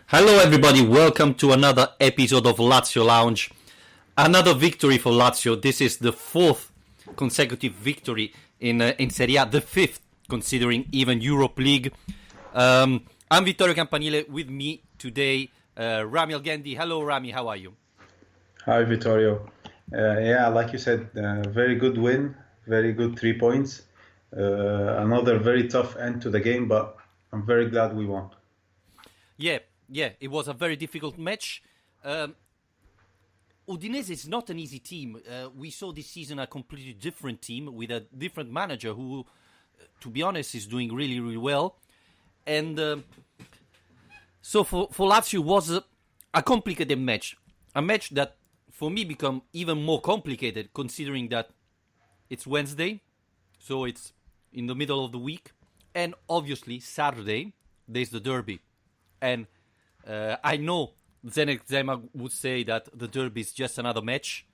Hello, everybody. Welcome to another episode of Lazio Lounge. Another victory for Lazio. This is the fourth consecutive victory in Serie A, the fifth, considering even Europe League. I'm Vittorio Campanile. With me today, Rami Algendi. Hello, Rami. How are you? Hi, Vittorio. Like you said, very good win, very good 3 points. Another very tough end to the game, but I'm very glad we won. Yeah, it was a very difficult match. Udinese is not an easy team. We saw this season a completely different team with a different manager who, to be honest, is doing really, really well. And so for Lazio was a complicated match. A match that, for me, become even more complicated considering that it's Wednesday, so it's in the middle of the week. And obviously, Saturday, there's the derby. And I know Zdenek Zema would say that the derby is just another match.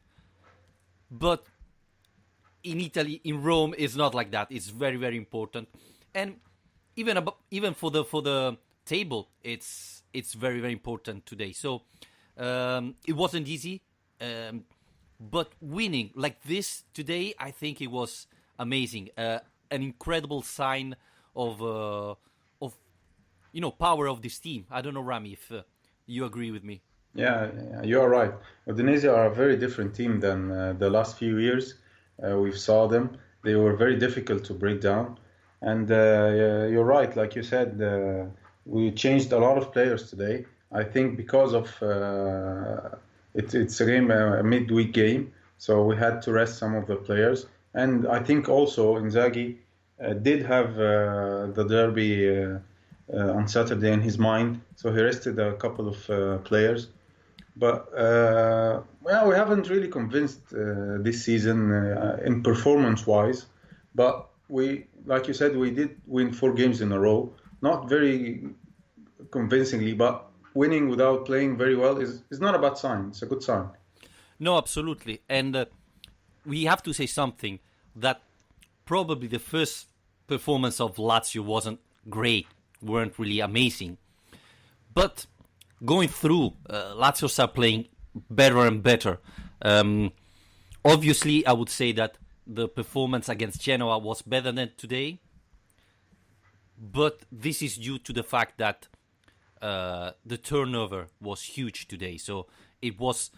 But in Italy, in Rome, it's not like that. It's very, very important. And even for the table, it's very, very important today. So it wasn't easy. But winning like this today, I think it was amazing. An incredible sign of power of this team. I don't know, Rami, if you agree with me. Yeah, you are right. Udinese are a very different team than the last few years. We saw them. They were very difficult to break down. And you're right, like you said, we changed a lot of players today. I think because of it's a game, a midweek game, so we had to rest some of the players. And I think also Inzaghi did have the derby on Saturday in his mind, so he rested a couple of players. But we haven't really convinced this season in performance-wise. But like you said, we did win 4 games in a row. Not very convincingly, but winning without playing very well is not a bad sign. It's a good sign. No, absolutely. And we have to say something that probably the first performance of Lazio wasn't great, weren't really amazing. But going through, Lazio are playing better and better. Obviously, I would say that the performance against Genoa was better than today. But this is due to the fact that the turnover was huge today. So it was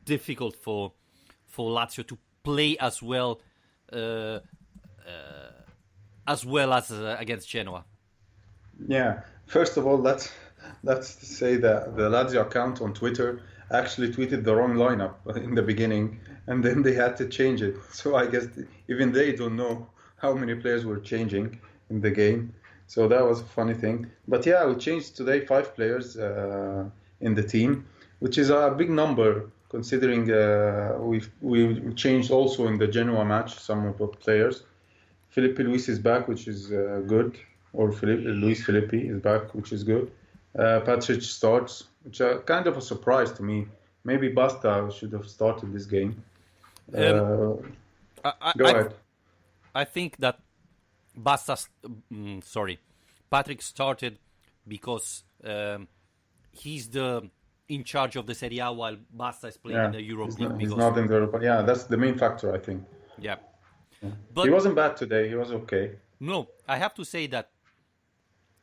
difficult for Lazio to play as well as against Genoa. Yeah. First of all, let's say that the Lazio account on Twitter actually tweeted the wrong lineup in the beginning, and then they had to change it. So I guess even they don't know how many players were changing in the game. So that was a funny thing. But yeah, we changed today 5 players in the team, which is a big number considering we changed also in the Genoa match some of the players. Felipe Luis is back, which is good. Or Luis Filippi is back, which is good. Patrick starts, which is kind of a surprise to me. Maybe Basta should have started this game. Go ahead. I think that Patrick started because he's in charge of the Serie A while Basta is playing in the Europe League. He's not in the Europa. Yeah, that's the main factor, I think. Yeah. But he wasn't bad today. He was okay. No, I have to say that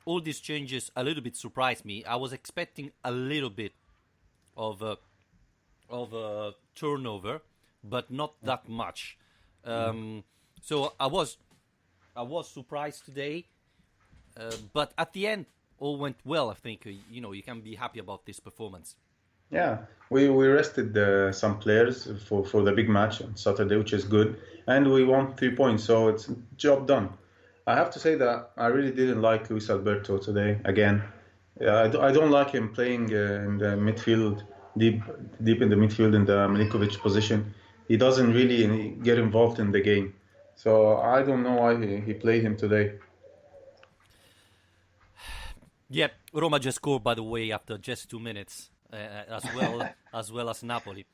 all these changes a little bit surprised me. I was expecting a little bit of a turnover, but not that much. So I was surprised today, but at the end, all went well. I think you can be happy about this performance. Yeah, we rested some players for the big match on Saturday, which is good, and we won 3 points, so it's job done. I have to say that I really didn't like Luis Alberto today. Again, I don't like him playing in the midfield, deep in the midfield in the Milinkovic position. He doesn't really get involved in the game, so I don't know why he played him today. Yeah, Roma just scored, by the way, after just 2 minutes, as well as Napoli.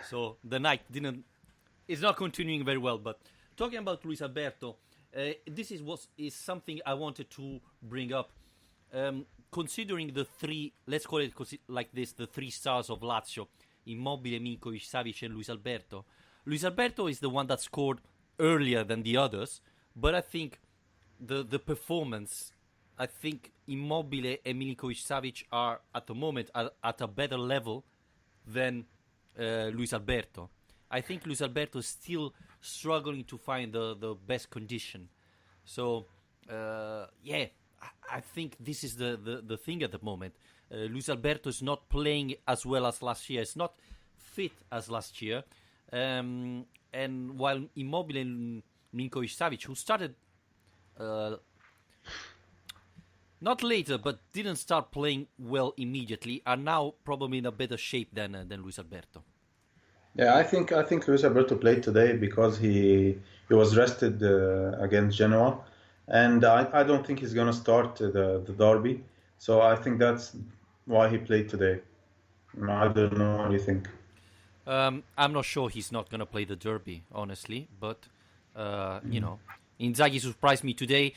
So the night is not continuing very well. But talking about Luis Alberto. This is something I wanted to bring up. considering the three, let's call it like this, the three stars of Lazio, Immobile, Milinkovic, Savic, and Luis Alberto. Luis Alberto is the one that scored earlier than the others, but I think the performance, I think Immobile and Milinkovic, Savic are at the moment at a better level than Luis Alberto. I think Luis Alberto is still struggling to find the best condition. So, I think this is the thing at the moment. Luis Alberto is not playing as well as last year. It's not fit as last year. And while Immobile and Milinkovic Savic, who started not later but didn't start playing well immediately, are now probably in a better shape than Luis Alberto. Yeah, I think Luis Alberto played today because he was rested against Genoa, and I don't think he's gonna start the derby. So I think that's why he played today. I don't know what do you think. I'm not sure he's not gonna play the derby, honestly, but Inzaghi surprised me today.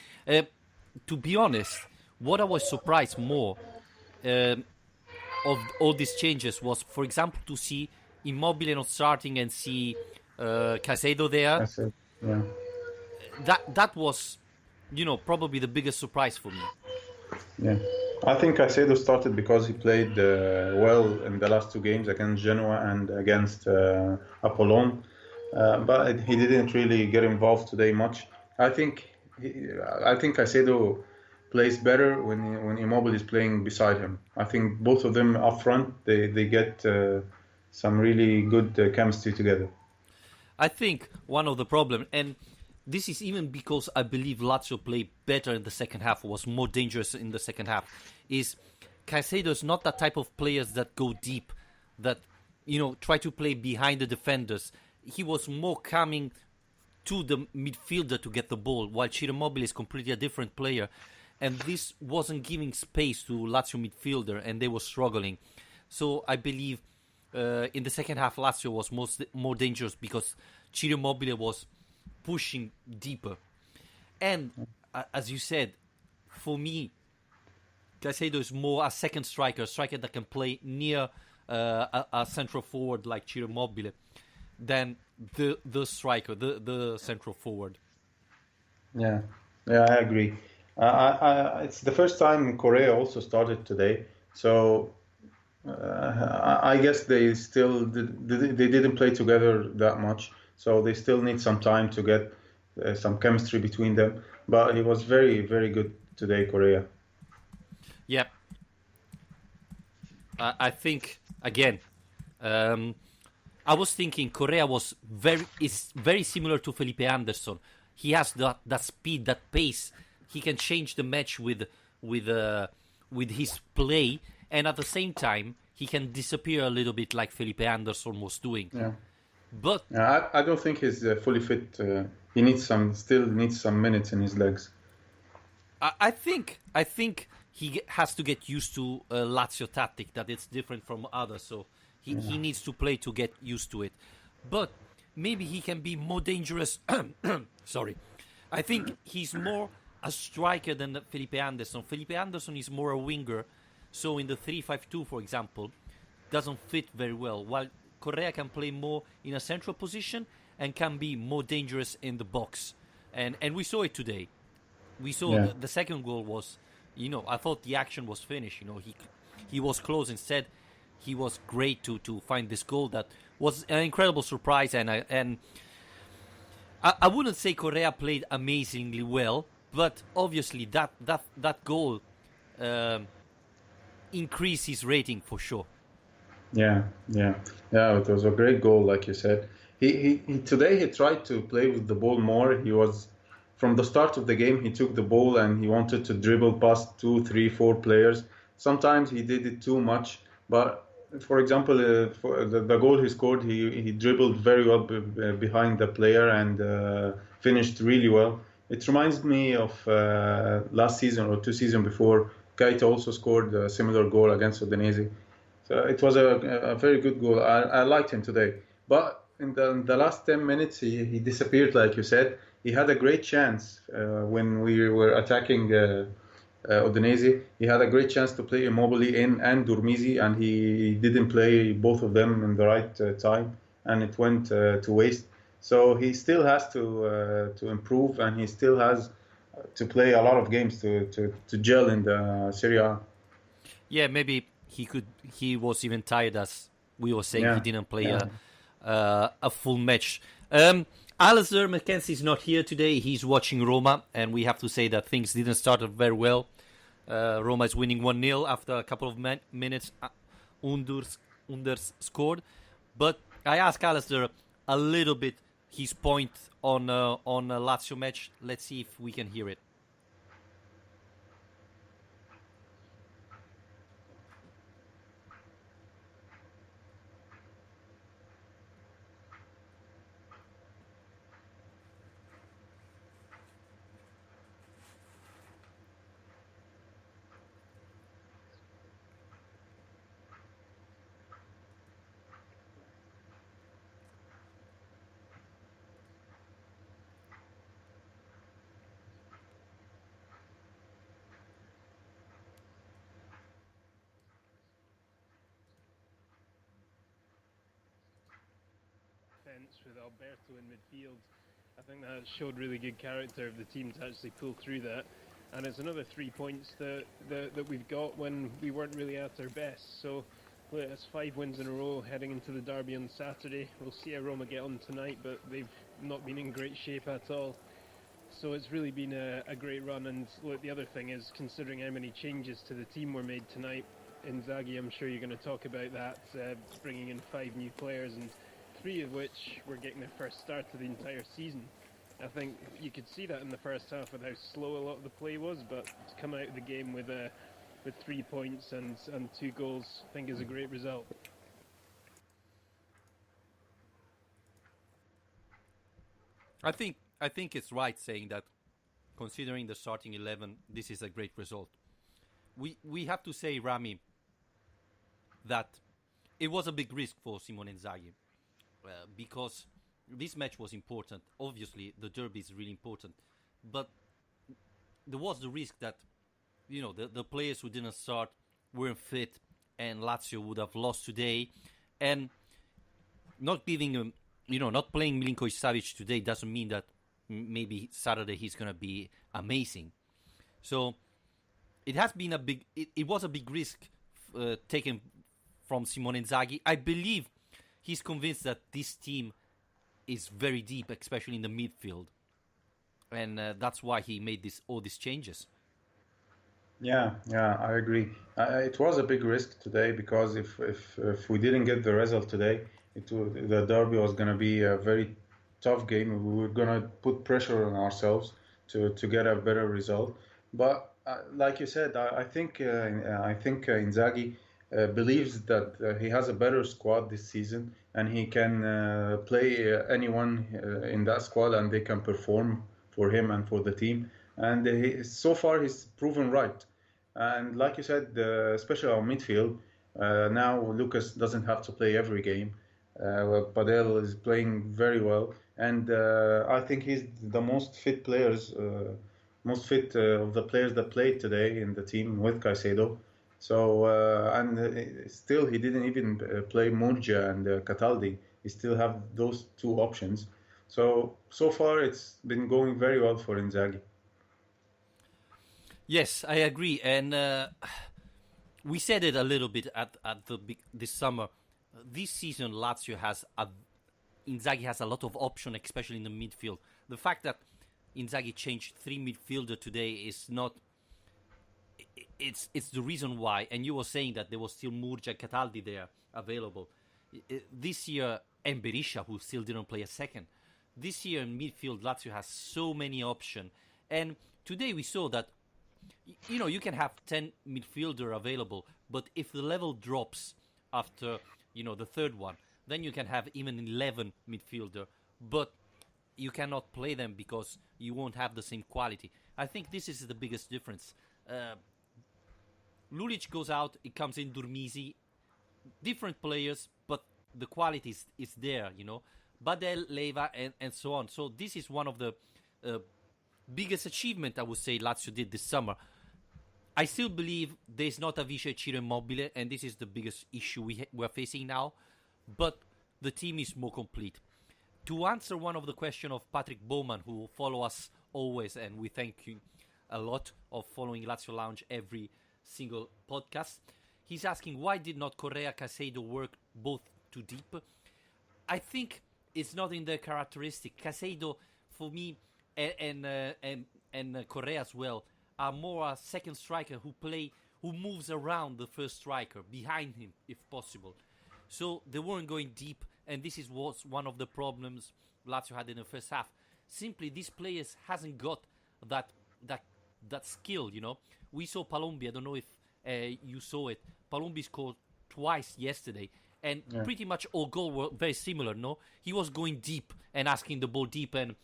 To be honest, what I was surprised more of all these changes was, for example, to see Immobile not starting and see Caicedo there. That's it. Yeah. That was, probably the biggest surprise for me. Yeah, I think Caicedo started because he played well in the last two games against Genoa and against Apollon, but he didn't really get involved today much. I think Caicedo plays better when Immobile is playing beside him. I think both of them up front they get some really good chemistry together. I think one of the problems, and this is even because I believe Lazio played better in the second half, was more dangerous in the second half, is Caicedo is not that type of players that go deep, that, try to play behind the defenders. He was more coming to the midfielder to get the ball, while Ciro Immobile is completely a different player. And this wasn't giving space to Lazio midfielder, and they were struggling. So I believe in the second half, Lazio was more dangerous because Ciro Immobile was pushing deeper. And as you said, for me, Caicedo is more a second striker that can play near a central forward like Ciro Immobile than the striker, the central forward. Yeah, I agree. It's the first time Correa also started today, so I guess they still they didn't play together that much, so they still need some time to get some chemistry between them. But he was very, very good today, Correa. Yeah, I think again. I was thinking Correa is very similar to Felipe Anderson. He has that speed, that pace. He can change the match with his play, and at the same time he can disappear a little bit like Felipe Anderson was doing. Yeah. But I don't think he's fully fit. He still needs some minutes in his legs. I think he has to get used to Lazio tactic, that it's different from others. So he needs to play to get used to it. But maybe he can be more dangerous. Sorry. I think he's more a striker than Felipe Anderson. Felipe Anderson is more a winger. So in the 3-5-2, for example, doesn't fit very well. While Correa can play more in a central position and can be more dangerous in the box. And we saw it today. We saw the second goal was, I thought the action was finished. He was close. Instead, he was great to find this goal that was an incredible surprise. And I wouldn't say Correa played amazingly well, but obviously that goal increased his rating for sure. Yeah. It was a great goal, like you said. He today he tried to play with the ball more. He was from the start of the game. He took the ball and he wanted to dribble past 2, 3, 4 players. Sometimes he did it too much. But for example, for the goal he scored, he dribbled very well behind the player and finished really well. It reminds me of last season or 2 seasons before. Keita also scored a similar goal against Udinese. So it was a very good goal. I liked him today. But in the last 10 minutes, he disappeared, like you said. He had a great chance when we were attacking Udinese. He had a great chance to play Immobile in and Durmizi, and he didn't play both of them in the right time, and it went to waste. So he still has to improve, and he still has to play a lot of games to gel in the Serie A. Yeah, maybe he could. He was even tired, as we were saying. He Yeah, didn't play yeah. a full match. Alistair McKenzie is not here today. He's watching Roma, and we have to say that things didn't start very well. Roma is winning 1-0 after a couple of minutes. Unders scored, but I asked Alistair a little bit his point on a Lazio match. Let's see if we can hear it. With Alberto in midfield, I think that showed really good character of the team to actually pull through that, and it's another 3 points that we've got when we weren't really at our best. So it's 5 wins in a row heading into the derby on Saturday. We'll see how Roma get on tonight, but they've not been in great shape at all. So it's really been a great run. And look, the other thing is, considering how many changes to the team were made tonight, Inzaghi, I'm sure you're going to talk about that, bringing in 5 new players, and 3 of which were getting their first start of the entire season. I think you could see that in the first half with how slow a lot of the play was, but to come out of the game with 3 points and 2 goals, I think is a great result. I think it's right saying that, considering the starting 11, this is a great result. We have to say, Rami, that it was a big risk for Simone Inzaghi. Because this match was important. Obviously, the derby is really important, but there was the risk that the players who didn't start weren't fit, and Lazio would have lost today. And not giving not playing Milinkovic Savic today doesn't mean that maybe Saturday he's gonna be amazing. So it has been it was a big risk taken from Simone Inzaghi. I believe he's convinced that this team is very deep, especially in the midfield, and that's why he made all these changes. Yeah, I agree. It was a big risk today because if we didn't get the result today, the derby was going to be a very tough game. We were going to put pressure on ourselves to get a better result. But like you said, I think Inzaghi believes that he has a better squad this season, and he can play anyone in that squad, and they can perform for him and for the team. And so far, he's proven right. And like you said, especially our midfield, now Lucas doesn't have to play every game. Padel is playing very well, and I think he's the most fit of the players that played today in the team with Caicedo. So and still he didn't even play Murgia and Cataldi. He still have those 2 options. So far it's been going very well for Inzaghi. Yes, I agree, and we said it a little bit at this summer. This season, Lazio Inzaghi has a lot of option, especially in the midfield. The fact that Inzaghi changed 3 midfielder today is not. It's the reason why. And you were saying that there was still Murgia, Cataldi there available this year, and Berisha, who still didn't play a second. This year in midfield, Lazio has so many options, and today we saw that. You can have 10 midfielder available, but if the level drops after the third one, then you can have even 11 midfielder, but you cannot play them because you won't have the same quality. I think this is the biggest difference. Lulic goes out, it comes in Durmizi, different players, but the quality is there, Badel, Leva, and so on. So this is one of the biggest achievement, I would say, Lazio did this summer. I still believe there's not a Vice Ciro Immobile, and this is the biggest issue we're facing now. But the team is more complete. To answer one of the question of Patrick Bowman, who follow us always, and we thank you a lot of following Lazio Lounge every single podcast. He's asking, why did not Correa Caicedo work both too deep? I think it's not in their characteristic. Caicedo, for me, and Correa as well, are more a second striker who moves around the first striker, behind him if possible. So they weren't going deep, and this was one of the problems Lazio had in the first half. Simply, these players hasn't got that skill, you know. We saw Palombi, I don't know if you saw it. Palombi scored twice yesterday, and pretty much all goals were very similar, no? He was going deep and asking the ball deep and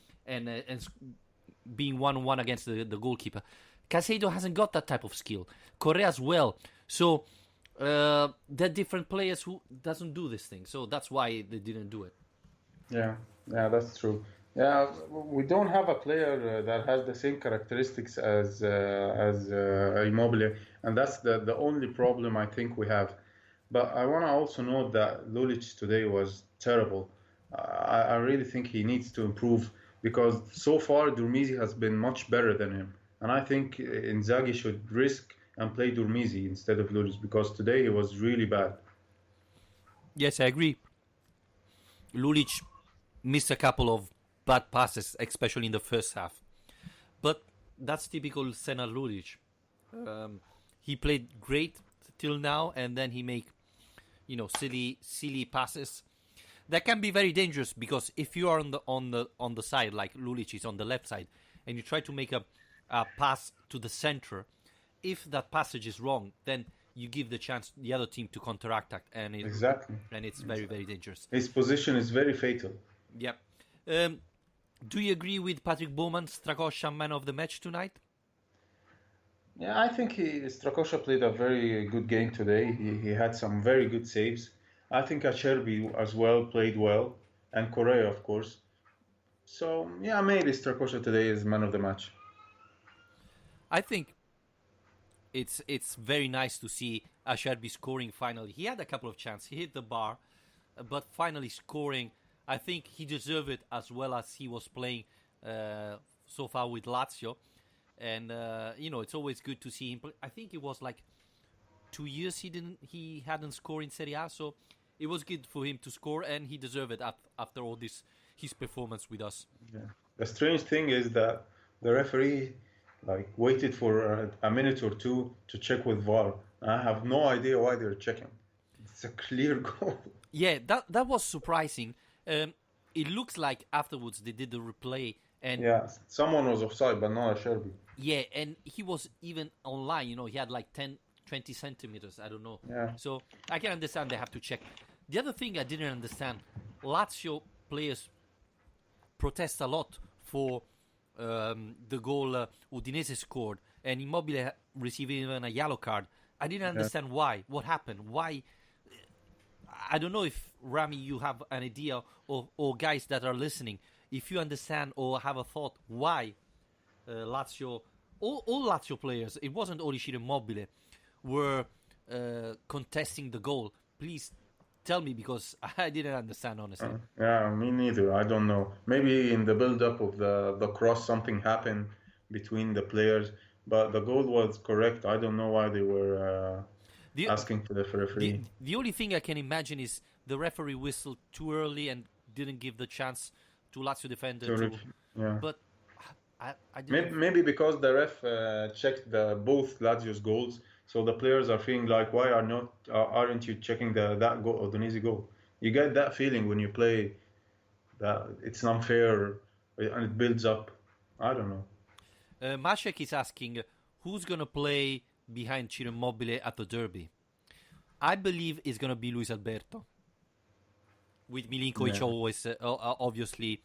being 1-on-1 against the goalkeeper. Caicedo hasn't got that type of skill. Correa as well. So there are different players who doesn't do this thing. So that's why they didn't do it. Yeah, that's true. Yeah, we don't have a player that has the same characteristics as Immobile, and that's the only problem I think we have. But I want to also note that Lulic today was terrible. I really think he needs to improve because so far Durmizi has been much better than him, and I think Inzaghi should risk and play Durmizi instead of Lulic because today he was really bad. Yes, I agree. Lulic missed a couple of bad passes, especially in the first half. But that's typical Senna Lulic. He played great till now, and then he make, silly passes that can be very dangerous because if you are on the side like Lulic is on the left side, and you try to make a pass to the center, if that passage is wrong, then you give the chance the other team to counteract, and it's very, very dangerous. His position is very fatal. Yep. Do you agree with Patrick Bowman, Strakosha man of the match tonight? Yeah, I think Strakosha played a very good game today. He had some very good saves. I think Acerbi as well played well, and Correa, of course. So, yeah, maybe Strakosha today is man of the match. I think it's very nice to see Acerbi scoring finally. He had a couple of chances. He hit the bar, but finally scoring. I think he deserved it as well as he was playing so far with Lazio. And, it's always good to see him play. I think it was like 2 years he hadn't scored in Serie A, so it was good for him to score, and he deserved it after all his performance with us. Yeah. The strange thing is that the referee waited for a minute or two to check with VAR. I have no idea why they're checking. It's a clear goal. Yeah, that was surprising. It looks like afterwards they did the replay, and someone was offside, but not Acerbi. Yeah, and he was even online. He had like 10, 20 centimeters. I don't know. Yeah. So I can understand they have to check. The other thing I didn't understand: Lazio players protest a lot for the goal Udinese scored, and Immobile received even a yellow card. I didn't understand why. What happened? Why? I don't know if, Rami, you have an idea, or guys that are listening, if you understand or have a thought why Lazio, all Lazio players, it wasn't only Ciro Immobile, were contesting the goal. Please tell me, because I didn't understand, honestly. Yeah, me neither. I don't know. Maybe in the build-up of the cross, something happened between the players, but the goal was correct. I don't know why they were asking for the referee. The only thing I can imagine is the referee whistled too early and didn't give the chance to Lazio defender to. But I didn't. Maybe because the ref checked both Lazio's goals, so the players are feeling like, why aren't you checking that goal, Udinese goal? You get that feeling when you play that it's unfair and it builds up. I don't know. Mashek is asking who's gonna play behind Ciro Immobile at the derby. I believe it's gonna be Luis Alberto, with Milinkovic always obviously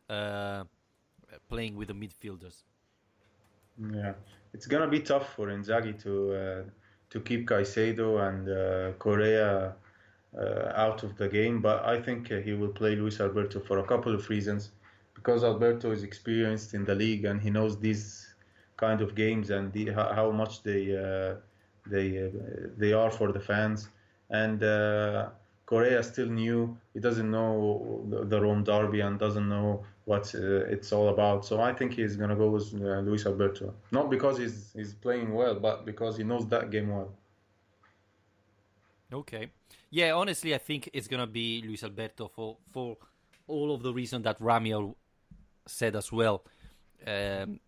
playing with the midfielders. Yeah, it's gonna be tough for Inzaghi to keep Caicedo and Correa out of the game, but I think he will play Luis Alberto for a couple of reasons. Because Alberto is experienced in the league and he knows these kind of games and how much they are for the fans. And Korea is still new. He doesn't know the Rome derby and doesn't know what it's all about. So I think he's gonna go with Luis Alberto, not because he's playing well, but because he knows that game well. Okay. Yeah, honestly, I think it's going to be Luis Alberto for all of the reasons that Ramiel said as well. And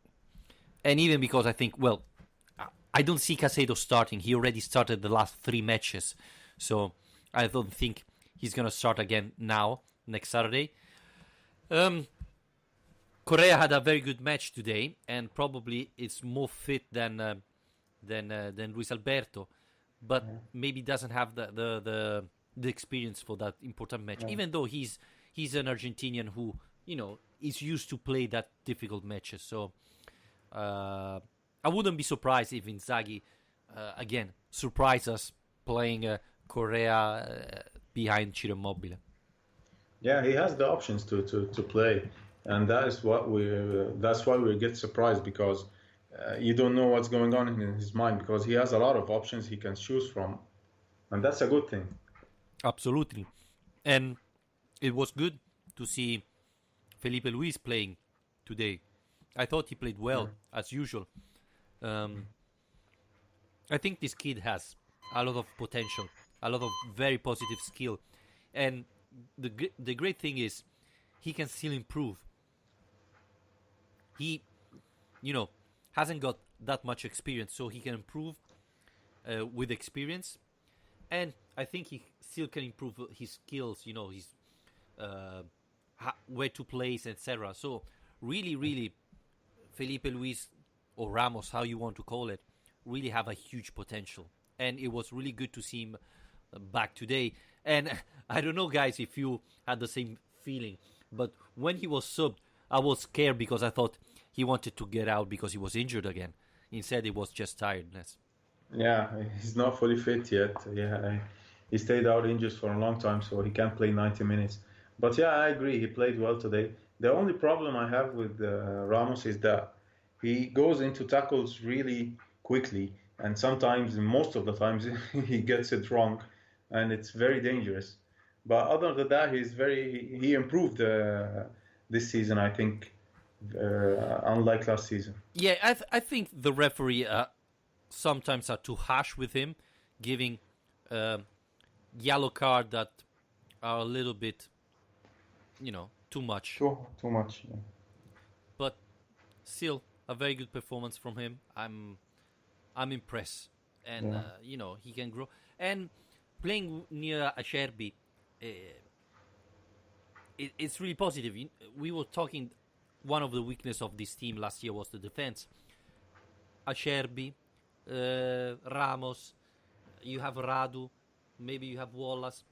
even because I think, well, I don't see Casado starting. He already started the last 3 matches. So I don't think he's going to start again now, next Saturday. Correa had a very good match today, and probably it's more fit than Luis Alberto. But maybe doesn't have the experience for that important match. Even though he's an Argentinian who is used to play that difficult matches. So I wouldn't be surprised if Inzaghi again surprise us playing Correa behind Ciro Immobile. Yeah, he has the options to play, and that's why we get surprised because. You don't know what's going on in his mind because he has a lot of options he can choose from, and that's a good thing. Absolutely, and it was good to see Felipe Luis playing today. I thought he played well as usual. I think this kid has a lot of potential, a lot of very positive skill, and the great thing is he can still improve. He, hasn't got that much experience, so he can improve with experience, and I think he still can improve his skills. His where to place, etc. So really, Felipe Luis or Ramos, how you want to call it, really have a huge potential, and it was really good to see him back today. And I don't know, guys, if you had the same feeling, but when he was subbed, I was scared because I thought he wanted to get out because he was injured again. Instead, it was just tiredness. Yeah, he's not fully fit yet. Yeah, he stayed out injured for a long time, so he can't play 90 minutes. But yeah, I agree. He played well today. The only problem I have with Ramos is that he goes into tackles really quickly, and sometimes, most of the times, he gets it wrong, and it's very dangerous. But other than that, he improved this season, I think. Unlike last season. Yeah, I think the referee sometimes are too harsh with him, giving yellow card that are a little bit, too much. Too much. Yeah. But still, a very good performance from him. I'm impressed, and he can grow. And playing near Acerbi, it's really positive. We were talking. One of the weaknesses of this team last year was the defense. Acerbi, Ramos, you have Radu, maybe you have Wallace.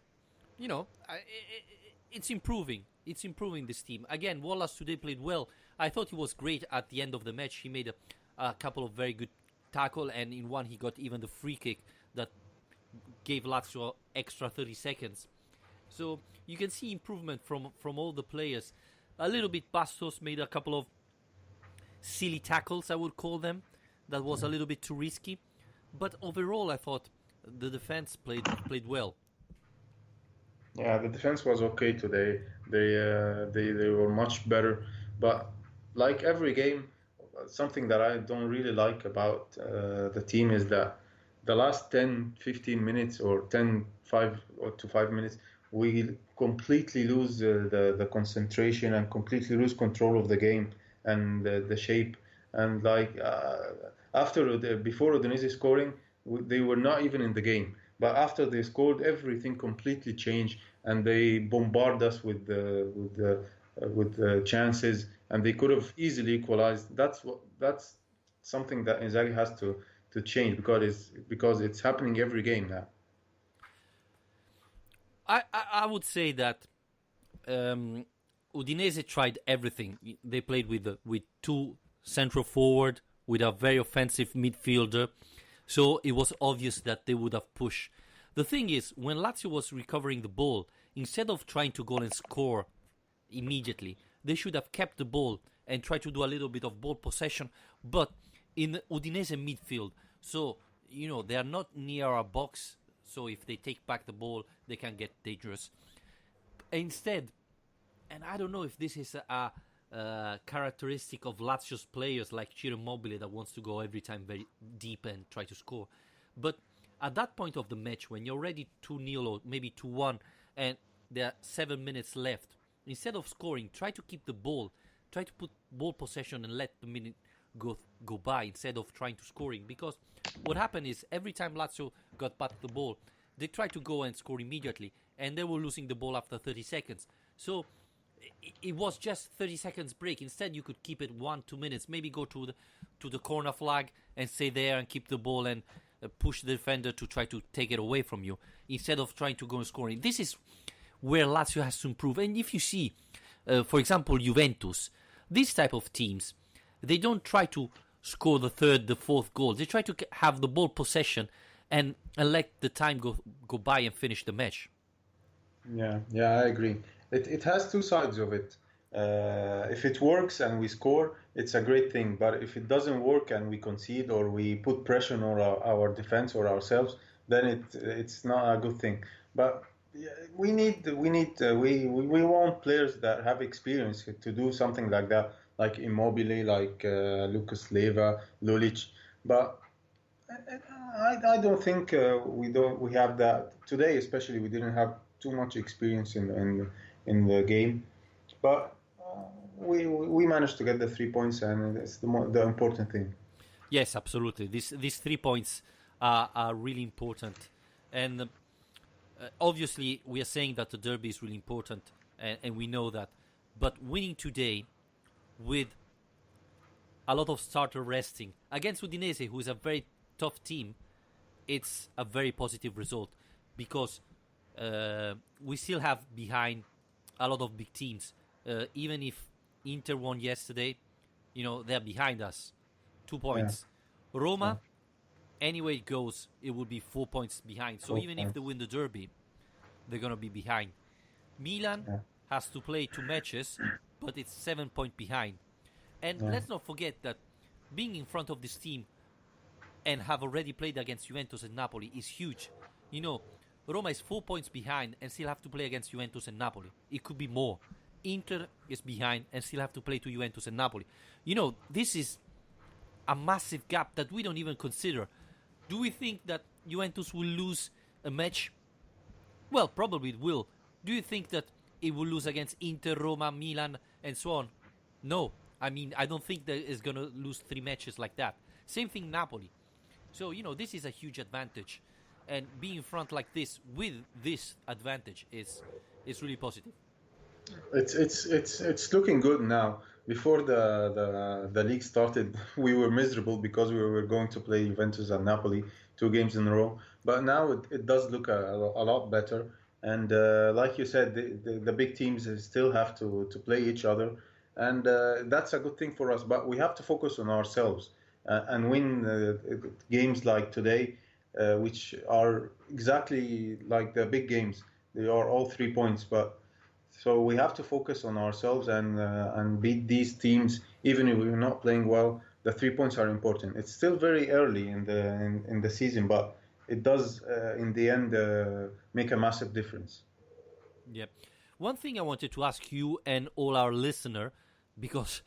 It's improving. It's improving this team. Again, Wallace today played well. I thought he was great at the end of the match. He made a couple of very good tackle, and in one he got even the free kick that gave Lazio extra 30 seconds. So you can see improvement from all the players. A little bit Bastos made a couple of silly tackles, I would call them. That was a little bit too risky. But overall, I thought the defense played well. Yeah, the defense was okay today. They were much better. But like every game, something that I don't really like about the team is that the last 10, 15 minutes or 5 to 5 minutes, we completely lose the concentration and completely lose control of the game and the shape. And before Udinese scoring, they were not even in the game. But after they scored, everything completely changed, and they bombard us with chances, and they could have easily equalized. That's something that Inzaghi has to change because it's happening every game now. I would say that Udinese tried everything. They played with 2 central forward, with a very offensive midfielder. So it was obvious that they would have pushed. The thing is, when Lazio was recovering the ball, instead of trying to go and score immediately, they should have kept the ball and tried to do a little bit of ball possession. But in Udinese midfield. So, they are not near our box. So if they take back the ball, they can get dangerous. Instead, and I don't know if this is a characteristic of Lazio's players like Ciro Immobile that wants to go every time very deep and try to score. But at that point of the match, when you're already 2-0 or maybe 2-1 and there are 7 minutes left, instead of scoring, try to keep the ball. Try to put ball possession and let the minute go by instead of trying to scoring. Because what happened is every time Lazio got back the ball, they tried to go and score immediately, and they were losing the ball after 30 seconds. So it was just 30 seconds break. Instead, you could keep it 1-2 minutes. Maybe go to the corner flag and stay there and keep the ball and push the defender to try to take it away from you instead of trying to go and scoring. This is where Lazio has to improve. And if you see, for example, Juventus, these type of teams, they don't try to score the third, the fourth goal. They try to have the ball possession and let the time go by and finish the match. Yeah, I agree. It has two sides of it. If it works and we score, it's a great thing. But if it doesn't work and we concede or we put pressure on our defense or ourselves, then it's not a good thing. But yeah, we want players that have experience to do something like that, like Immobile, like Lucas Leiva, Lulic. But I don't think we have that today. Especially, we didn't have too much experience in the game, but we managed to get the 3 points, and it's the important thing. Yes, absolutely. These 3 points are really important, and obviously we are saying that the derby is really important, and we know that. But winning today with a lot of starter resting against Udinese, who is a very tough team, it's a very positive result because we still have behind a lot of big teams. Even if Inter won yesterday, they're behind us. 2 points. Yeah. Roma, anyway it goes, it will be 4 points behind. So even if they win the derby, they're going to be behind. Milan has to play 2 matches, but it's 7 points behind. And let's not forget that being in front of this team and have already played against Juventus and Napoli is huge. Roma is 4 points behind and still have to play against Juventus and Napoli. It could be more. Inter is behind and still have to play to Juventus and Napoli. This is a massive gap that we don't even consider. Do we think that Juventus will lose a match? Well, probably it will. Do you think that it will lose against Inter, Roma, Milan, and so on? No. I don't think that it's going to lose 3 matches like that. Same thing Napoli. So, this is a huge advantage. And being in front like this with this advantage is really positive. It's looking good now. Before the league started, we were miserable because we were going to play Juventus and Napoli 2 games in a row. But now it does look a lot better. And like you said, the big teams still have to play each other. And that's a good thing for us. But we have to focus on ourselves and win games like today, which are exactly like the big games. They are all 3 points. So we have to focus on ourselves and beat these teams, even if we're not playing well. The 3 points are important. It's still very early in the season, but it does in the end make a massive difference. Yeah. One thing I wanted to ask you and all our listener, because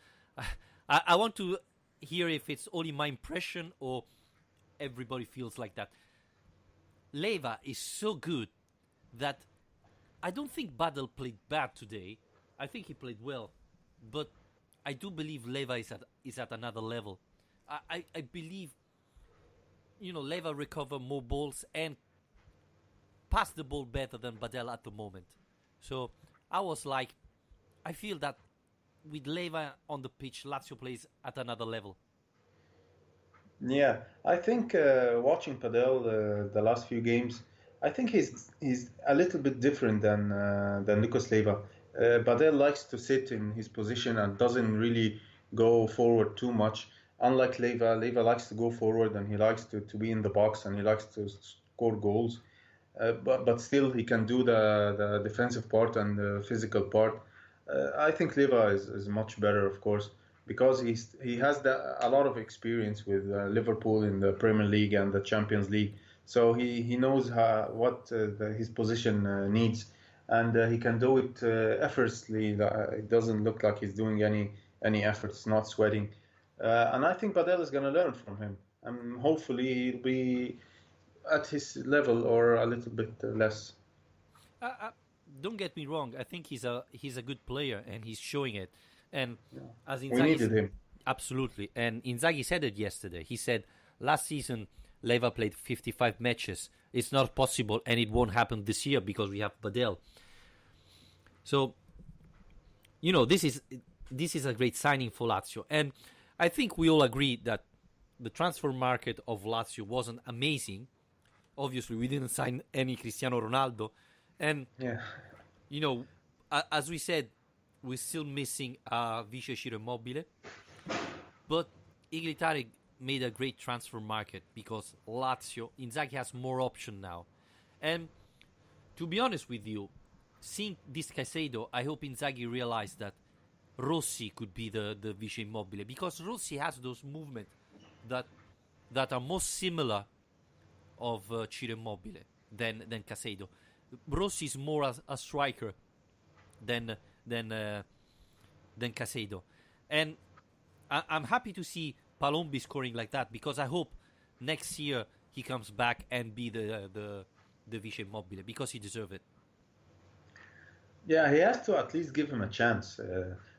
I want to hear if it's only my impression or everybody feels like that. Leiva is so good that I don't think Badal played bad today. I think he played well. But I do believe Leiva is at another level. I believe, Leiva recover more balls and pass the ball better than Badal at the moment. So I feel that with Leiva on the pitch, Lazio plays at another level. Yeah, I think watching Padel the last few games, I think he's a little bit different than Lucas Leiva. Padel likes to sit in his position and doesn't really go forward too much. Unlike Leiva likes to go forward and he likes to be in the box and he likes to score goals. But still he can do the defensive part and the physical part. I think Leiva is much better, of course. because he has a lot of experience with Liverpool in the Premier League and the Champions League. So he knows what his position needs, and he can do it effortlessly. It doesn't look like he's doing any efforts, not sweating. And I think Badel is going to learn from him, and hopefully he'll be at his level or a little bit less. Don't get me wrong. I think he's a good player and he's showing it. And as We Inzaghi needed him. absolutely, and Inzaghi said it yesterday. He said last season Leva played 55 matches. It's not possible, and it won't happen this year because we have Badel. So, this is a great signing for Lazio, and I think we all agree that the transfer market of Lazio wasn't amazing. Obviously, we didn't sign any Cristiano Ronaldo, and Yeah. as we said, we're still missing Vice Ciro Immobile, but Iglitare made a great transfer market because Inzaghi has more option now, and to be honest with you, seeing this Caicedo, I hope Inzaghi realized that Rossi could be the Vice Immobile because Rossi has those movements that are more similar of Ciro Immobile than Caicedo. Rossi is more a striker than Caicedo, and I'm happy to see Palombi scoring like that because I hope next year he comes back and be the Vice Immobile because he deserves it. Yeah, he has to at least give him a chance.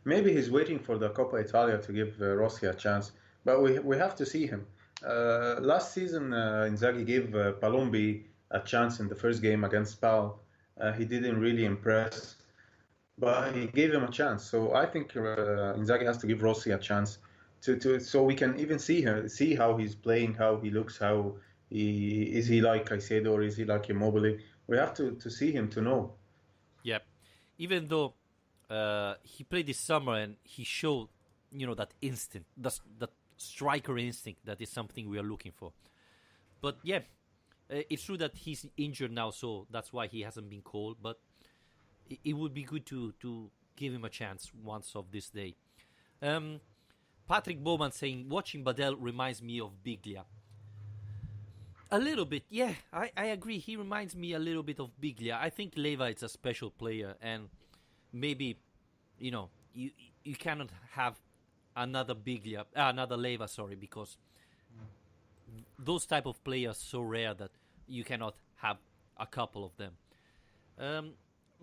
Maybe he's waiting for the Coppa Italia to give Rossi a chance, but we have to see him. Last season, Inzaghi gave Palombi a chance in the first game against Spal. He didn't really impress, but he gave him a chance. So I think Inzaghi has to give Rossi a chance so we can even see how he's playing, how he looks, how is he like Caicedo or is he like Immobile? We have to see him to know. Yep. Even though he played this summer and he showed, that instinct, that striker instinct, that is something we are looking for. But yeah, it's true that he's injured now, so that's why he hasn't been called. But it would be good to give him a chance once of this day. Patrick Bowman saying, watching Badel reminds me of Biglia. A little bit, yeah, I agree. He reminds me a little bit of Biglia. I think Leva is a special player, and maybe, you cannot have another Leva, sorry, because those type of players are so rare that you cannot have a couple of them.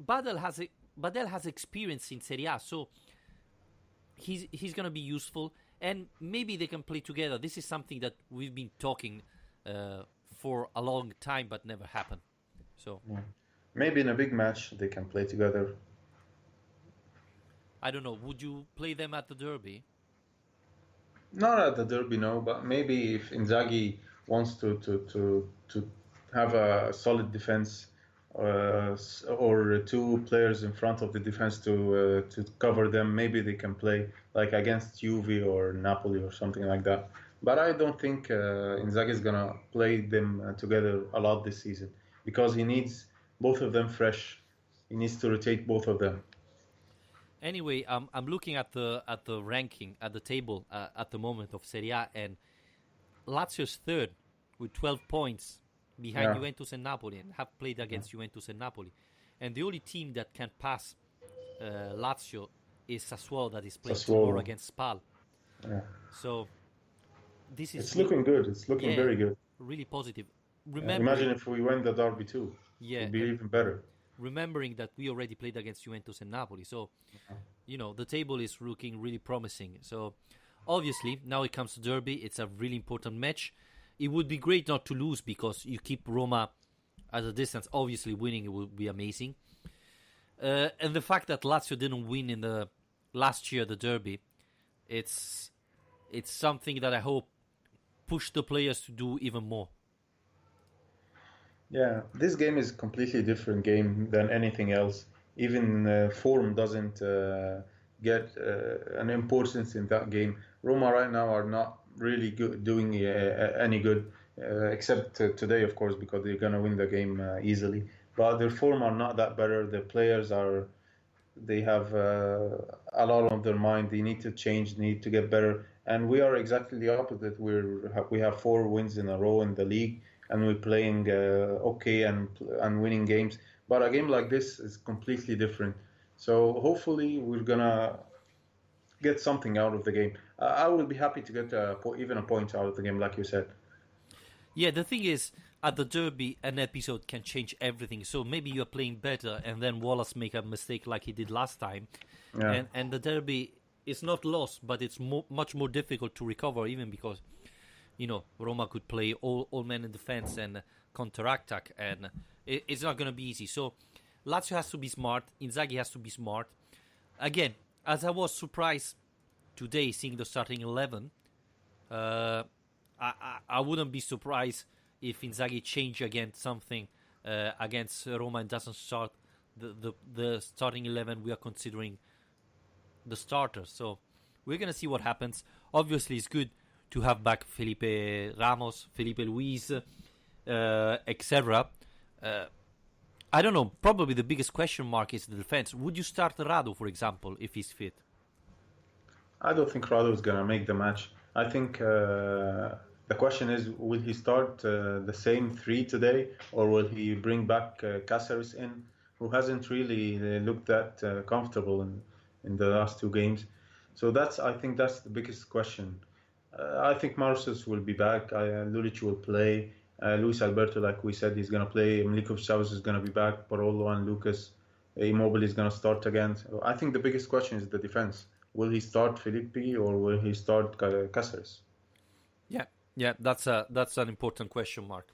Badel has experience in Serie A, so he's gonna be useful, and maybe they can play together. This is something that we've been talking for a long time, but never happened. So maybe in a big match they can play together. I don't know. Would you play them at the derby? Not at the derby, no, but maybe if Inzaghi wants to have a solid defense or two players in front of the defense to cover them, maybe they can play like against Juve or Napoli or something like that. But I don't think Inzaghi is gonna play them together a lot this season because he needs both of them fresh. He needs to rotate both of them. Anyway, I'm looking at the ranking at the table at the moment of Serie A, and Lazio's third with 12 points behind Juventus and Napoli, and have played against Juventus and Napoli. And the only team that can pass Lazio is Sassuolo, that is playing tomorrow against Spal. Yeah. So this is it's looking good. It's looking very good. Really positive. Imagine if we win the derby too. Yeah, it'd be even better. Remembering that we already played against Juventus and Napoli, so the table is looking really promising. So obviously now it comes to derby. It's a really important match. It would be great not to lose because you keep Roma at a distance. Obviously winning it would be amazing. And the fact that Lazio didn't win in the last year the derby, it's something that I hope push the players to do even more. Yeah, this game is a completely different game than anything else. Even form doesn't get an importance in that game. Roma right now are not really good, doing any good, except today, of course, because they're gonna win the game easily. But their form are not that better. The players are They have a lot on their mind. They need to change. They need to get better. And we are exactly the opposite. We have 4 wins in a row in the league, and we're playing okay and winning games. But a game like this is completely different. So hopefully we're gonna get something out of the game. I will be happy to get even a point out of the game, like you said. Yeah, the thing is, at the derby, an episode can change everything. So maybe you're playing better, and then Wallace make a mistake like he did last time, Yeah. and the derby is not lost, but it's much more difficult to recover, even because Roma could play all men in defense and counter-attack, and it's not going to be easy. So Lazio has to be smart. Inzaghi has to be smart. Again, as I was surprised today seeing the starting 11, I wouldn't be surprised if Inzaghi change again something against Roma and doesn't start the starting 11 we are considering the starters. So we're going to see what happens. Obviously, it's good to have back Felipe Ramos, Felipe Luis, etc. I don't know. Probably the biggest question mark is the defense. Would you start Rado, for example, if he's fit? I don't think Rado is gonna make the match. I think the question is, will he start the same 3 today, or will he bring back Cáceres in, who hasn't really looked that comfortable in the last 2 games? So I think that's the biggest question. I think Marcus will be back. Lulic will play. Luis Alberto, like we said, he's gonna play. Milinkovic-Savic is gonna be back. Parolo and Lucas. Immobile is gonna start again. So I think the biggest question is the defense. Will he start Filippi or will he start Cáceres? Yeah, that's an important question mark.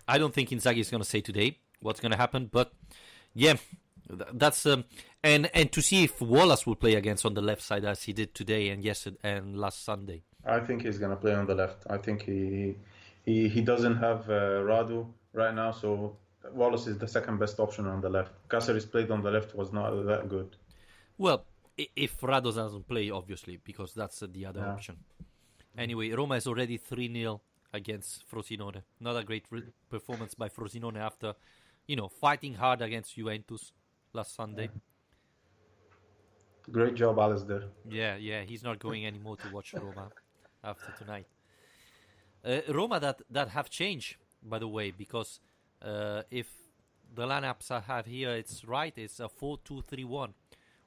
I don't think Inzaghi is going to say today what's going to happen, but yeah, that's and to see if Wallace will play against on the left side as he did today and yesterday and last Sunday. I think he's gonna play on the left. I think he doesn't have Radu right now, so Wallace is the second best option on the left. Cáceres played on the left, was not that good. Well, if Rado doesn't play, obviously, because that's the other option. Anyway, Roma is already 3-0 against Frosinone. Not a great performance by Frosinone after, fighting hard against Juventus last Sunday. Great job, Alistair. Yeah, he's not going anymore to watch Roma after tonight. Roma that have changed, by the way, because if the lineups I have here, it's right, it's a 4-2-3-1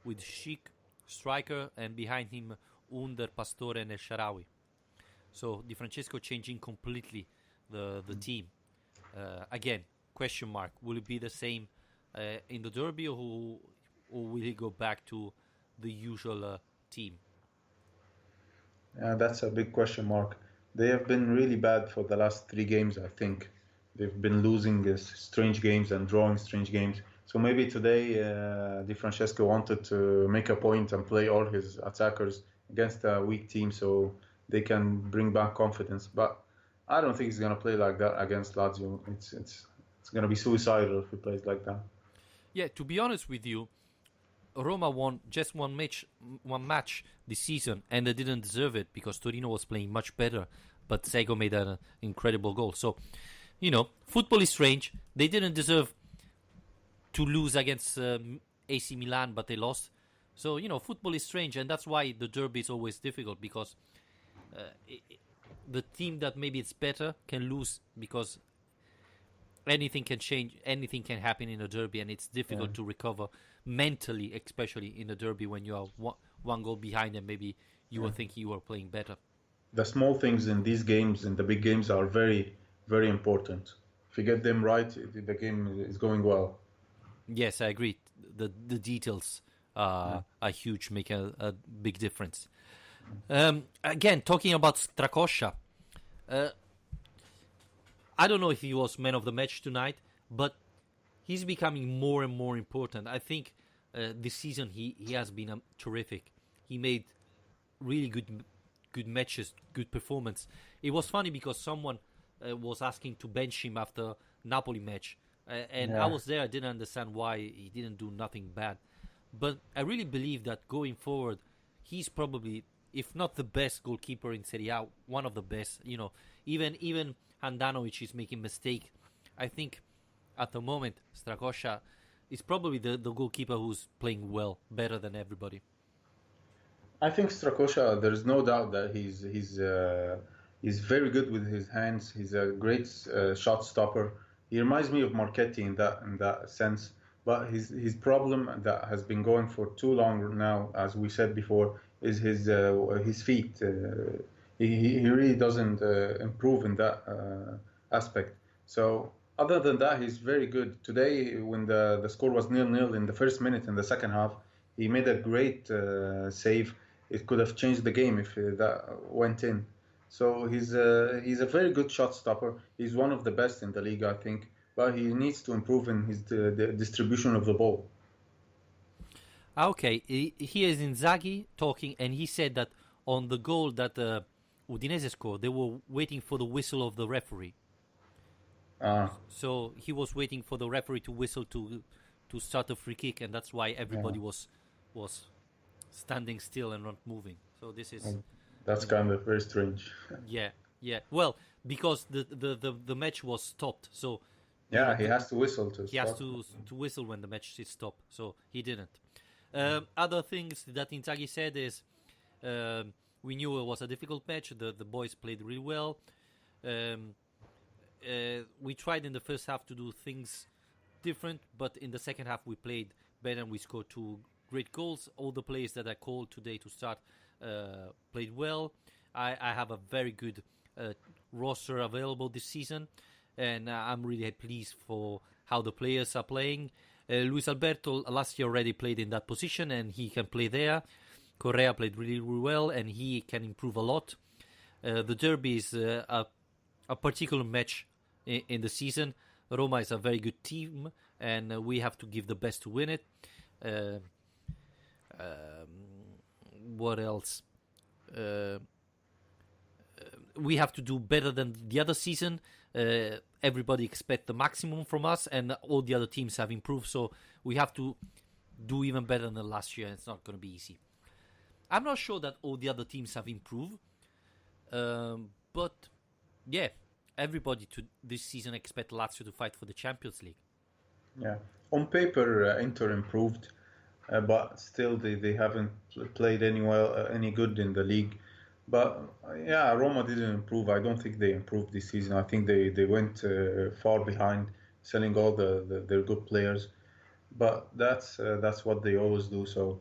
with Schick, striker, and behind him Under, Pastore, and El Shaarawy. So Di Francesco changing completely the team. Again, question mark: will it be the same in the derby, or will he go back to the usual team? That's a big question mark. They have been really bad for the last 3 games, I think. They've been losing strange games and drawing strange games. So maybe today Di Francesco wanted to make a point and play all his attackers against a weak team so they can bring back confidence. But I don't think he's going to play like that against Lazio. It's going to be suicidal if he plays like that. Yeah, to be honest with you, Roma won just one match this season, and they didn't deserve it because Torino was playing much better, but Sego made an incredible goal. So, football is strange. They didn't deserve to lose against AC Milan, but they lost. So, football is strange, and that's why the derby is always difficult, because the team that maybe it's better can lose, because anything can change, anything can happen in a derby, and it's difficult to recover mentally, especially in a derby when you are one goal behind and maybe you will think you are playing better. The small things in these games, in the big games, are very, very important. If you get them right, the game is going well. Yes, I agree. The details are huge, make a big difference. Again, talking about Strakosha, I don't know if he was man of the match tonight, but he's becoming more and more important. I think this season he has been terrific. He made really good matches, good performance. It was funny because someone was asking to bench him after Napoli match, and I was there. I didn't understand why he didn't do nothing bad, but I really believe that going forward, he's probably, if not the best goalkeeper in Serie A, one of the best. Even Handanovic is making mistake. I think at the moment Strakosha it's probably the goalkeeper who's playing well, better than everybody. I think Strakosha. There's no doubt that he's very good with his hands. He's a great shot stopper. He reminds me of Marchetti in that sense. But his problem that has been going for too long now, as we said before, is his feet. He really doesn't improve in that aspect. So other than that, he's very good. Today, when the score was 0-0 in the first minute in the second half, he made a great save. It could have changed the game if that went in. So he's a very good shot stopper. He's one of the best in the league, I think. But he needs to improve in his the distribution of the ball. Okay, here is Inzaghi talking, and he said that on the goal that Udinese scored, they were waiting for the whistle of the referee. Uh, So he was waiting for the referee to whistle to start a free kick, and that's why everybody was standing still and not moving. So this is that's kind of very strange. yeah. Well, because the match was stopped, so Yeah, he has to whistle to he has stop. to whistle when the match is stopped. So he didn't. Other things that Inzaghi said is we knew it was a difficult match. The boys played really well. We tried in the first half to do things different, but in the second half we played better and we scored 2 great goals. All the players that I called today to start played well. I have a very good roster available this season, and I'm really pleased for how the players are playing. Luis Alberto last year already played in that position, and he can play there. Correa played really, really well, and he can improve a lot. The derby is a particular match in the season. Roma is a very good team, and we have to give the best to win it. What else? We have to do better than the other season. Everybody expect the maximum from us, and all the other teams have improved, so we have to do even better than last year. It's not going to be easy. I'm not sure that all the other teams have improved, but yeah, everybody to this season expect Lazio to fight for the Champions League. Yeah, on paper, Inter improved, but still they haven't played any good in the league. But yeah, Roma didn't improve. I don't think they improved this season. I think they went far behind, selling all their good players. But that's what they always do. So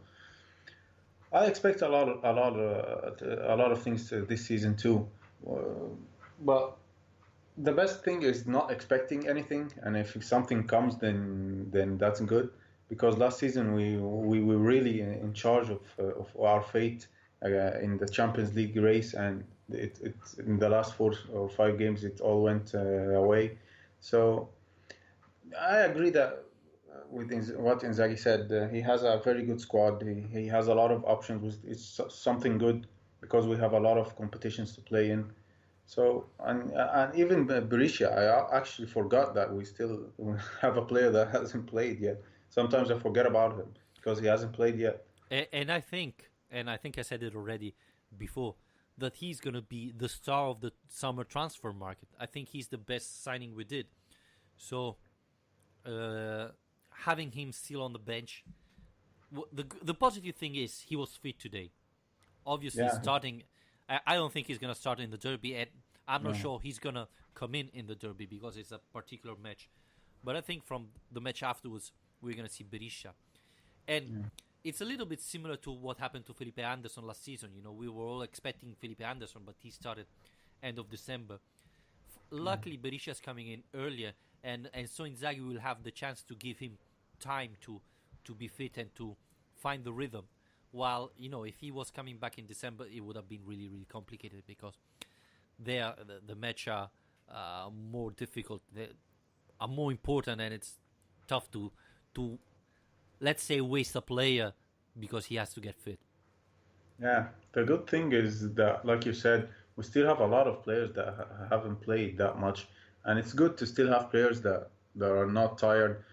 I expect a lot of things this season too. But the best thing is not expecting anything, and if something comes, then that's good. Because last season we were really in charge of our fate in the Champions League race, and it in the last 4 or 5 games it all went away. So I agree that with what Inzaghi said, he has a very good squad. He has a lot of options. It's something good because we have a lot of competitions to play in. So and even Berisha, I actually forgot that we still have a player that hasn't played yet. Sometimes I forget about him because he hasn't played yet. And I think I said it already before, that he's going to be the star of the summer transfer market. I think he's the best signing we did. So having him still on the bench, the positive thing is he was fit today. Obviously, Yeah. starting, I don't think he's going to start in the derby, and I'm not No. sure he's going to come in the derby because it's a particular match. But I think from the match afterwards, we're going to see Berisha. And it's a little bit similar to what happened to Felipe Anderson last season. You know, we were all expecting Felipe Anderson, but he started end of December. Luckily, Berisha's coming in earlier, and so Inzaghi will have the chance to give him time to be fit and to find the rhythm. While, you know, if he was coming back in December, it would have been really, really complicated because the match are more difficult, they are more important, and it's tough to let's say waste a player because he has to get fit. Yeah, the good thing is that, like you said, we still have a lot of players that haven't played that much, and it's good to still have players that are not tired,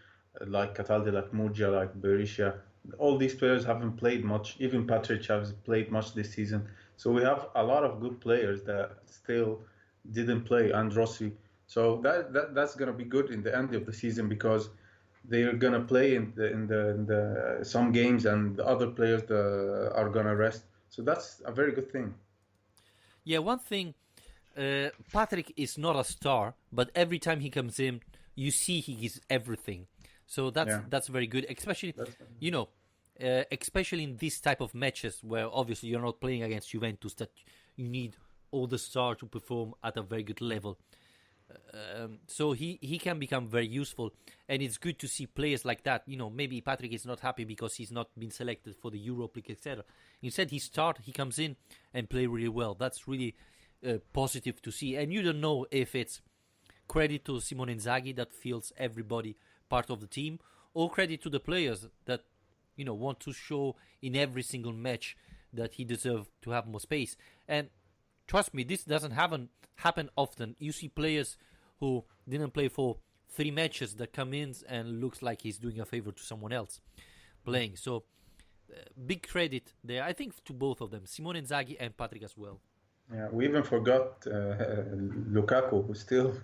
like Cataldi, like Murgia, like Berisha. All these players haven't played much. Even Patrick hasn't played much this season. So we have a lot of good players that still didn't play, and Rossi. So that's gonna be good in the end of the season because they're gonna play in the some games, and the other players are gonna rest. So that's a very good thing. Yeah, one thing, Patrick is not a star, but every time he comes in, you see he gives everything. So that's very good, especially especially in this type of matches where obviously you're not playing against Juventus, that you need all the stars to perform at a very good level. So he can become very useful, and it's good to see players like that. Maybe Patrick is not happy because he's not been selected for the Europe League, etc. Instead, he comes in and play really well. That's really positive to see. And you don't know if it's credit to Simone Inzaghi that feels everybody part of the team, or credit to the players that want to show in every single match that he deserves to have more space. And trust me, this doesn't happen often. You see players who didn't play for 3 matches that come in and looks like he's doing a favor to someone else playing. So big credit there, I think, to both of them, Simone Inzaghi and Patrick as well. Yeah, we even forgot Lukaku, who still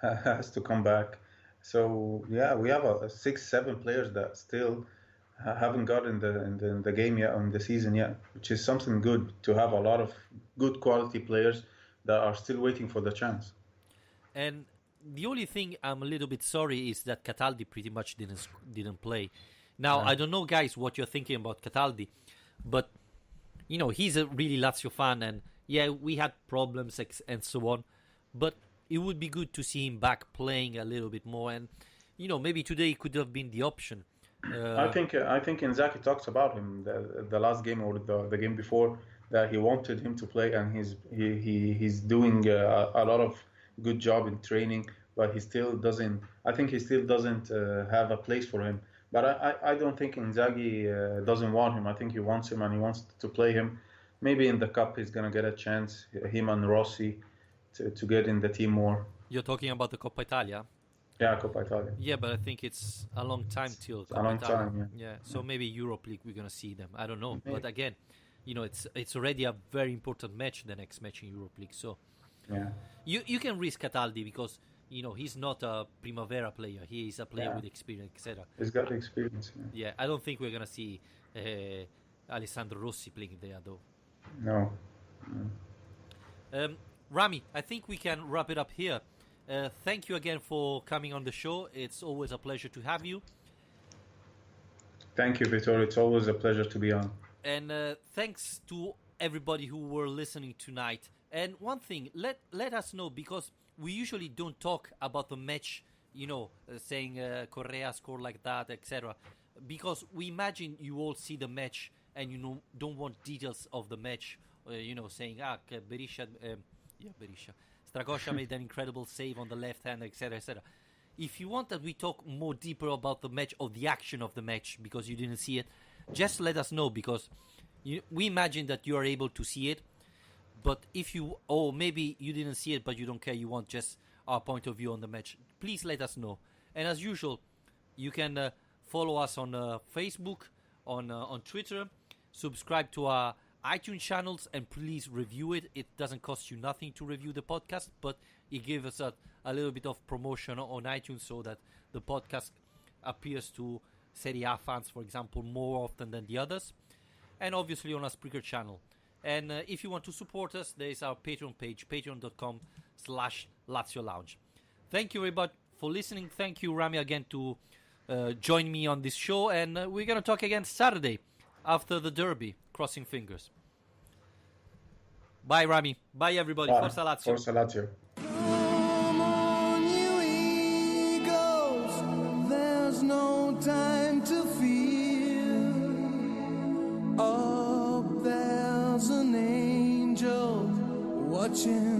has to come back. So yeah, we have 6-7 players that still haven't got in the game yet, on the season yet, which is something good, to have a lot of good quality players that are still waiting for the chance. And the only thing I'm a little bit sorry is that Cataldi pretty much didn't play. Now, I don't know, guys, what you're thinking about Cataldi, but he's a really Lazio fan, and yeah, we had problems and so on, but it would be good to see him back playing a little bit more, and maybe today could have been the option. I think Inzaghi talks about him the last game or the game before, that he wanted him to play, and he's doing a lot of good job in training, but he still doesn't. I think he still doesn't have a place for him. But I don't think Inzaghi doesn't want him. I think he wants him, and he wants to play him. Maybe in the cup he's gonna get a chance, him and Rossi, to get in the team more. You're talking about the Coppa Italia? Yeah, Coppa Italia. Yeah, but I think it's a long time till Coppa a long Italia. time, yeah. So maybe Europe League we're gonna see them. I don't know. Maybe. But again, it's already a very important match, the next match in Europe League. So yeah, you can risk Cataldi because he's not a Primavera player. He is a player with experience, etc. He's got the experience. Yeah, I don't think we're gonna see Alessandro Rossi playing there though. No. Rami, I think we can wrap it up here. Thank you again for coming on the show. It's always a pleasure to have you. Thank you, Vitor. It's always a pleasure to be on. And thanks to everybody who were listening tonight. And one thing, let us know, because we usually don't talk about the match, saying Correa scored like that, etc. Because we imagine you all see the match and you don't want details of the match, saying, Berisha, Strakosha made an incredible save on the left hand, etc., etc. If you want that we talk more deeper about the match or the action of the match because you didn't see it, just let us know, because we imagine that you are able to see it. But if maybe you didn't see it but you don't care, you want just our point of view on the match, please let us know. And as usual, you can follow us on Facebook, on Twitter, subscribe to our iTunes channels, and please review it. It doesn't cost you nothing to review the podcast, but it gives us a little bit of promotion on iTunes so that the podcast appears to Serie A fans, for example, more often than the others. And obviously on our Spreaker channel. And if you want to support us, there is our Patreon page, patreon.com/Lazio Lounge. Thank you everybody for listening. Thank you, Rami, again to join me on this show. And we're going to talk again Saturday after the derby. Crossing fingers. Bye, Rami. Bye, everybody. Bye. Forza Lazio. Forza Lazio. Come on, you eagles, there's no time to fear. Up there's an angel watching